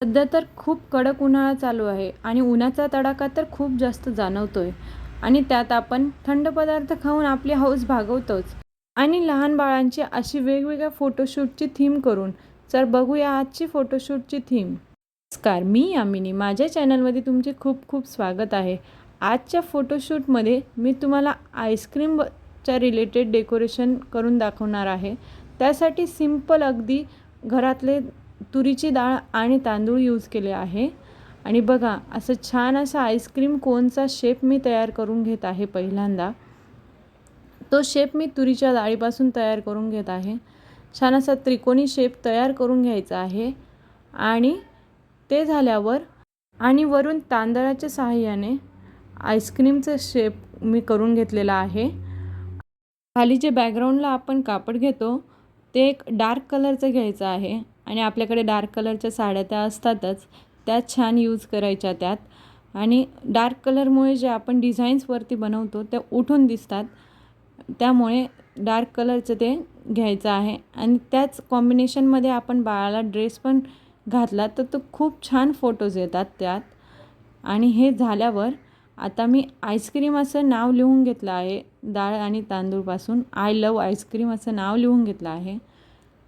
सध्या तर खूप कडक उन्हाळा चालू आहे आणि उन्हाचा तडाखा तर खूप जास्त जाणवतोय आणि त्यात आपण थंड पदार्थ खाऊन आपली हौस भागवतोच आणि लहान बाळांची अशी वेगवेगळ्या फोटोशूटची थीम करून. तर बघूया आजची फोटोशूटची थीम. नमस्कार, मी यामिनी. माझ्या चॅनलमध्ये तुमचे खूप खूप स्वागत आहे. आजच्या फोटोशूटमध्ये मी तुम्हाला आईस्क्रीमच्या रिलेटेड डेकोरेशन करून दाखवणार आहे. त्यासाठी सिंपल अगदी घरातले तुरीची डाळ आणि तांदूळ यूज केले आहे. आणि बघा, असं छान असा आईस्क्रीम कोनचा शेप मी तयार करून घेत आहे. पहिल्यांदा तो शेप मी तुरीच्या डाळीपासून तयार करून घेत आहे. छान असा त्रिकोणी शेप तयार करून घ्यायचा आहे आणि ते झाल्यावर आणि वरून तांदळाच्या सहाय्याने आईस्क्रीमचं शेप मी करून घेतलेला आहे. खाली जे बॅकग्राऊंडला आपण कापड घेतो ते एक डार्क कलरचं घ्यायचं आहे आणि आपल्याकडे डार्क कलरच्या साड्या त्या असतातच, त्या छान यूज करायच्या त्यात. आणि डार्क कलरमुळे जे आपण डिझाईन्सवरती बनवतो त्या उठून दिसतात, त्यामुळे डार्क कलरचं ते घ्यायचं आहे. आणि त्याच कॉम्बिनेशनमध्ये आपण बाळाला ड्रेस पण घातला तर तो खूप छान फोटोज येतात त्यात. आणि हे झाल्यावर आता मी आईस्क्रीम असं नाव लिहून घेतलं आहे. डाळ आणि तांदूळपासून आय लव्ह आईस्क्रीम असं नाव लिहून घेतलं आहे.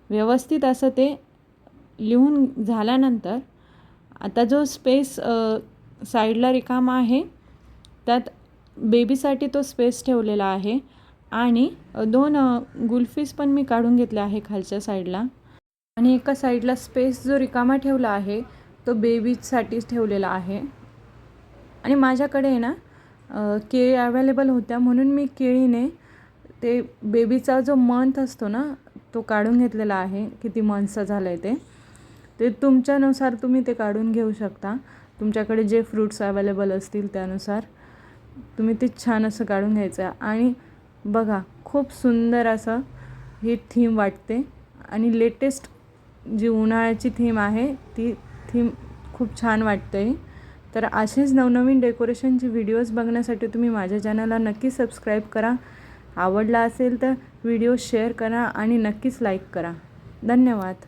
व्यवस्थित असं ते लिहून झाल्यानंतर आता जो स्पेस साईडला रिकामा आहे त्यात बेबीसाठी तो स्पेस ठेवलेला आहे. आणि 2 गुल्फीज पण मी काढून घेतल्या आहे खालच्या साईडला. आणि एका साईडला स्पेस जो रिकामा ठेवला आहे तो बेबीसाठी ठेवलेला आहे. आणि माझ्याकडे आहे ना केळी अवेलेबल होत्या, म्हणून मी केळीने ते बेबीचा जो मंथ असतो ना तो काढून घेतलेला आहे. किती मंथचा झालं आहे ते तुमच्यानुसार तुम्ही ते काढून घेऊ शकता. तुमच्याकडे जे फ्रूट्स अवेलेबल असतील त्यानुसार तुम्ही ते छान असं काढून घ्यायचं. आणि बघा, खूप सुंदर असं ही थीम वाटते. आणि लेटेस्ट जी उन्हाळ्याची थीम आहे ती थीम खूप छान वाटते. तर असेच नवनवीन डेकोरेशनचे व्हिडिओज बघण्यासाठी तुम्ही माझ्या चॅनलला नक्की सबस्क्राईब करा. आवडला असेल तर व्हिडिओ शेअर करा आणि नक्कीच लाईक करा. धन्यवाद.